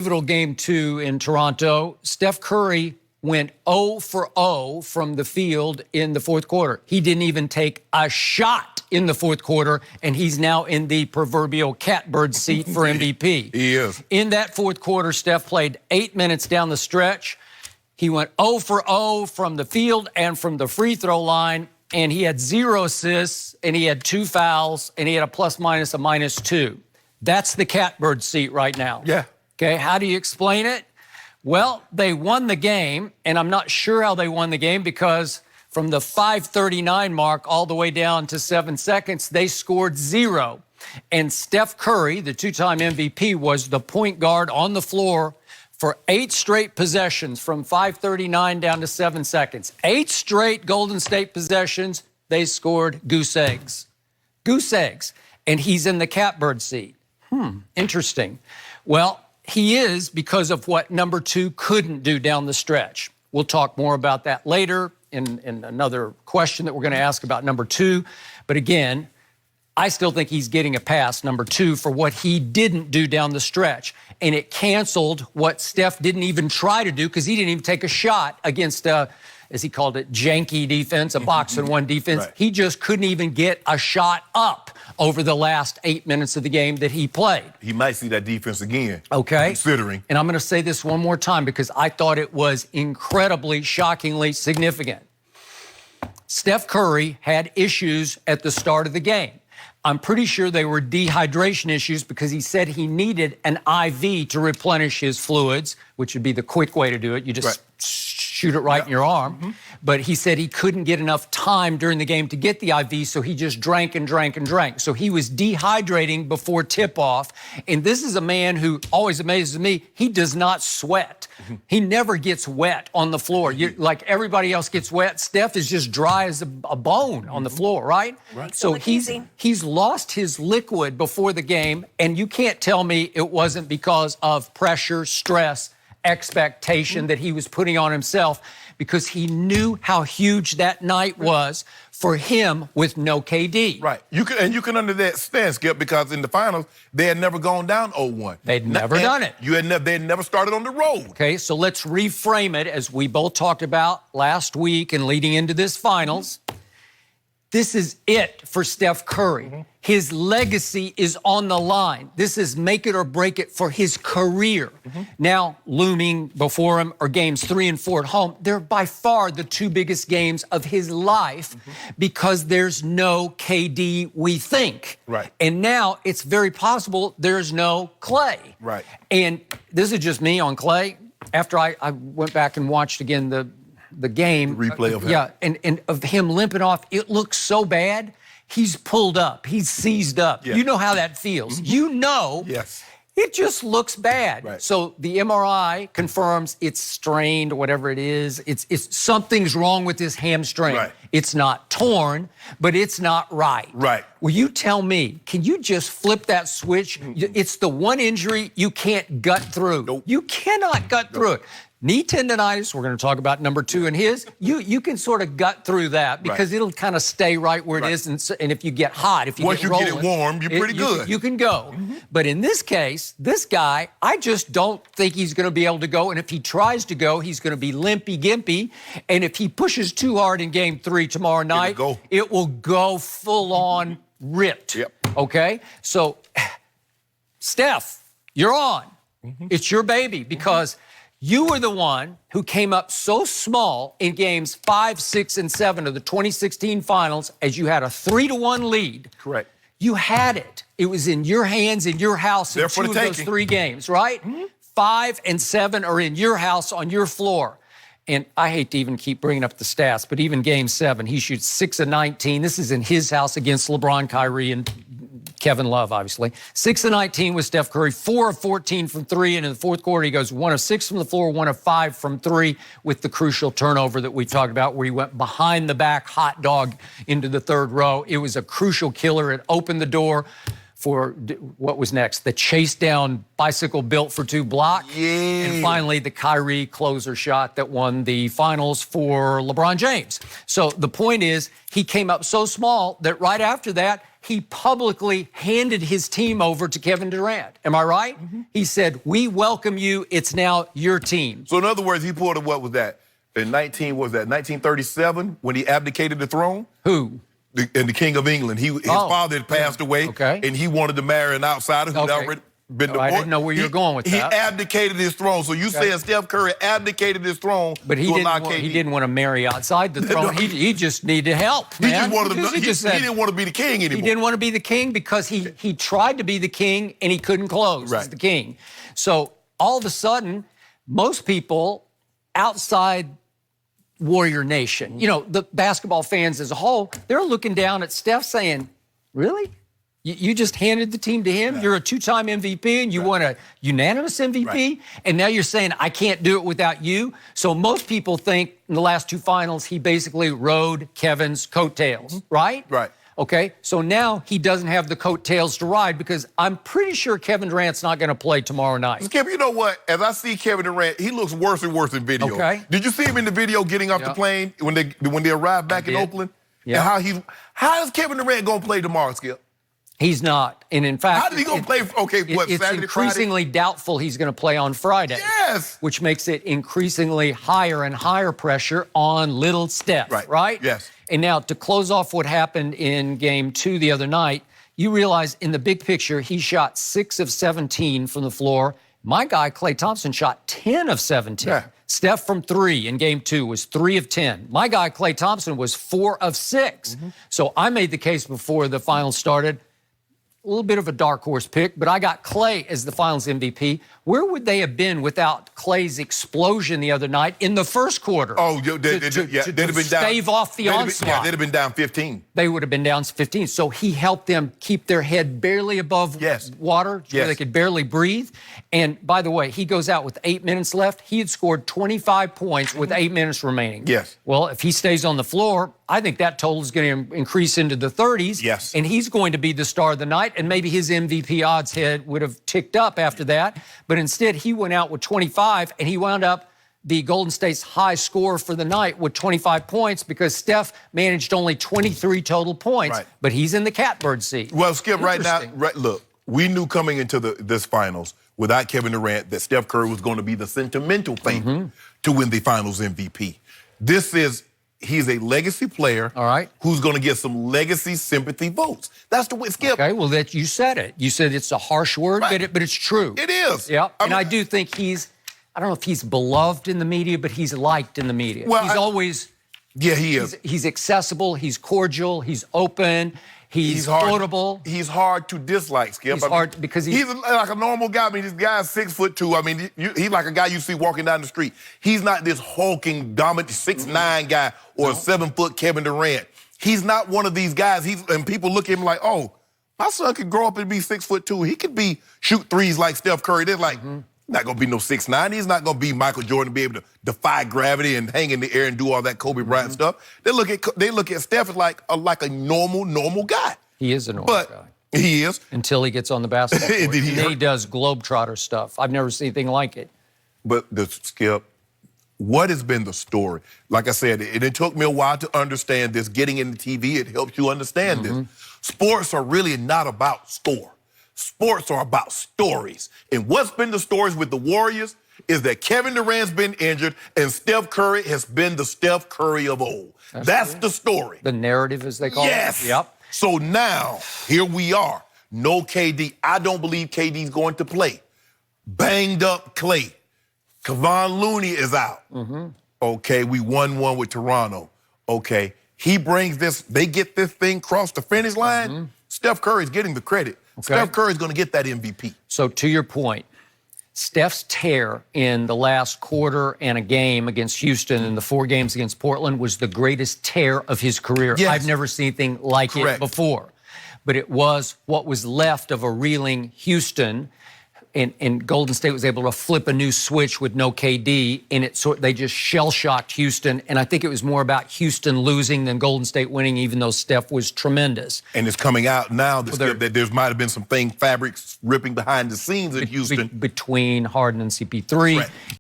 Pivotal game 2 in Toronto. Steph Curry went 0 for 0 from the field in the fourth quarter. He didn't even take a shot in the fourth quarter, and he's now in the proverbial catbird seat for MVP. He is. In that fourth quarter, Steph played 8 minutes down the stretch. He went 0 for 0 from the field and from the free throw line, and he had 0 assists, and he had 2 fouls, and he had a plus-minus, a -2. That's the catbird seat right now. Yeah. Okay, how do you explain it? Well, they won the game, and I'm not sure how they won the game because from the 5:39 mark all the way down to 7 seconds, they scored 0. And Steph Curry, the two-time MVP, was the point guard on the floor for 8 straight possessions from 5:39 down to 7 seconds. 8 straight Golden State possessions, they scored goose eggs. Goose eggs. And he's in the catbird seat. Interesting. Well, he is because of what number 2 couldn't do down the stretch. We'll talk more about that later in another question that we're going to ask about number 2. But again, I still think he's getting a pass, number 2, for what he didn't do down the stretch. And it canceled what Steph didn't even try to do because he didn't even take a shot against as he called it, janky defense, a box-and-one defense. Right. He just couldn't even get a shot up over the last 8 minutes of the game that he played. He might see that defense again. Okay. Considering. And I'm going to say this one more time because I thought it was incredibly, shockingly significant. Steph Curry had issues at the start of the game. I'm pretty sure they were dehydration issues because he said he needed an IV to replenish his fluids, which would be the quick way to do it. You just shoot it right in your arm. But he said he couldn't get enough time during the game to get the IV, so he just drank and drank and drank. So he was dehydrating before tip-off. And this is a man who always amazes me. He does not sweat. He never gets wet on the floor. Like everybody else gets wet, Steph is just dry as a bone on the floor, right? So he's lost his liquid before the game, and you can't tell me it wasn't because of pressure, stress, expectation that he was putting on himself because he knew how huge that night was for him with no KD. Right. You can understand, Skip, because in the finals, they had never gone down 0-1. They'd never done it. They had never started on the road. Okay, so let's reframe it as we both talked about last week and leading into this finals. This is it for Steph Curry. His legacy is on the line. This is make it or break it for his career. Now, looming before him are games 3 and 4 at home. They're by far the 2 biggest games of his life because there's no KD, we think. Right. And now it's very possible there's no Clay. Right. And this is just me on Clay. After I went back and watched again the game. The replay of him. Yeah, and of him limping off, it looks so bad. He's pulled up. He's seized up. Yeah. You know how that feels. You know. Yes. It just looks bad. Right. So the MRI confirms it's strained or whatever it is. It's something's wrong with his hamstring. Right. It's not torn, but it's not right. Right. Will you tell me, can you just flip that switch? It's the one injury you can't gut through. Nope. You cannot gut through it. Knee tendonitis, we're going to talk about number 2 in his. You can sort of gut through that because it'll kind of stay right where it is. And if you get hot, if you Once get you rolling, get it warm, you're pretty good. You can go. But in this case, this guy, I just don't think he's going to be able to go. And if he tries to go, he's going to be limpy-gimpy. And if he pushes too hard in game 3 tomorrow night, it will go full-on ripped. Yep. Okay? So, Steph, you're on. It's your baby because you were the one who came up so small in games 5, 6, and 7 of the 2016 finals as you had a 3-1 lead. Correct. You had it. It was in your hands, in your house in 2 of those 3 games, right? 5 and 7 are in your house on your floor. And I hate to even keep bringing up the stats, but even game 7, he shoots 6 of 19. This is in his house against LeBron, Kyrie, and Kevin Love, obviously. 6 of 19 with Steph Curry, 4 of 14 from 3. And in the fourth quarter, he goes 1 of 6 from the floor, 1 of 5 from 3 with the crucial turnover that we talked about where he went behind the back hot dog into the 3rd row. It was a crucial killer. It opened the door for what was next? The chase down bicycle built for 2 block. Yeah. And finally, the Kyrie closer shot that won the finals for LeBron James. So the point is, he came up so small that right after that, he publicly handed his team over to Kevin Durant. Am I right? He said, we welcome you. It's now your team. So in other words, he pulled a, what was that? In 1937 when he abdicated the throne? Who? And the King of England. His father had passed away, and he wanted to marry an outsider who'd already been divorced. I didn't know where you were going with that. He abdicated his throne. So you said Steph Curry abdicated his throne but he didn't want to marry outside the throne. He just needed help, man. He didn't want to be the king anymore. He didn't want to be the king because he tried to be the king and he couldn't close as the king. So all of a sudden, most people outside Warrior Nation, you know, the basketball fans as a whole, they're looking down at Steph saying, really? You just handed the team to him? You're a 2-time MVP and you won a unanimous MVP? And now you're saying, I can't do it without you? So most people think in the last 2 finals, he basically rode Kevin's coattails, right? Right. Okay, so now he doesn't have the coattails to ride because I'm pretty sure Kevin Durant's not going to play tomorrow night. Skip, you know what? As I see Kevin Durant, he looks worse and worse in video. Okay. Did you see him in the video getting off the plane when they arrived back in Oakland? Yeah. And how is Kevin Durant going to play tomorrow, Skip? He's not. And in fact, how is he going to play? Okay, what, it's Saturday, increasingly doubtful he's going to play on Friday. Yes. Which makes it increasingly higher and higher pressure on little Steph, right? Yes. And now to close off what happened in game 2 the other night, you realize in the big picture, he shot 6 of 17 from the floor. My guy, Klay Thompson, shot 10 of 17. Yeah. Steph from 3 in game 2 was 3 of 10. My guy, Klay Thompson, was 4 of 6. So I made the case before the finals started. A little bit of a dark horse pick, but I got Klay as the finals MVP. Where would they have been without Klay's explosion the other night in the first quarter? Oh, they'd have been down. Stave off the onslaught. They'd have been down 15. They would have been down 15. So he helped them keep their head barely above water, so they could barely breathe. And by the way, he goes out with 8 minutes left. He had scored 25 points with 8 minutes remaining. Yes. Well, if he stays on the floor, I think that total is going to increase into the 30s. Yes. And he's going to be the star of the night. And maybe his MVP odds would have ticked up after that. But instead, he went out with 25, and he wound up the Golden State's high score for the night with 25 points because Steph managed only 23 total points. Right. But he's in the catbird seat. Well, Skip, right now, look, we knew coming into this finals without Kevin Durant that Steph Curry was going to be the sentimental favorite to win the finals MVP. He's a legacy player who's going to get some legacy sympathy votes. That's the way, Skip. Okay, well, you said it. You said it's a harsh word, but it's true. It is. Yeah, I do think I don't know if he's beloved in the media, but he's liked in the media. Well, he's always... Yeah, he is. He's accessible, he's cordial, he's open, he's quotable. He's hard to dislike, Skip. He's hard because he's like a normal guy. I mean, this guy's 6'2". I mean, he's like a guy you see walking down the street. He's not this hulking, dominant 6'9" guy or a 7-foot Kevin Durant. He's not one of these guys. And people look at him like, oh, my son could grow up and be 6'2". He could shoot threes like Steph Curry. They're like, not going to be no 6'9". He's not going to be Michael Jordan, be able to defy gravity and hang in the air and do all that Kobe Bryant stuff. They look at Steph as like a normal guy. He is a normal guy. He is. Until he gets on the basketball court. And then he does globetrotter stuff. I've never seen anything like it. But Skip, what has been the story? Like I said, it took me a while to understand this. Getting into TV, it helps you understand this. Sports are really not about score. Sports are about stories. And what's been the stories with the Warriors is that Kevin Durant's been injured and Steph Curry has been the Steph Curry of old. That's the story. The narrative, as they call it. Yes. Yep. So now, here we are. No KD. I don't believe KD's going to play. Banged up Klay. Kevon Looney is out. Okay, we won one with Toronto. Okay, he brings this, they get this thing across the finish line. Steph Curry's getting the credit. Steph Curry's going to get that MVP. So to your point, Steph's tear in the last quarter and a game against Houston and the 4 games against Portland was the greatest tear of his career. Yes. I've never seen anything like it before. But it was what was left of a reeling Houston and Golden State was able to flip a new switch with no KD, and they just shell-shocked Houston. And I think it was more about Houston losing than Golden State winning, even though Steph was tremendous. And it's coming out now that there might have been some fabrics ripping behind the scenes in Houston. Between Harden and CP3. Right.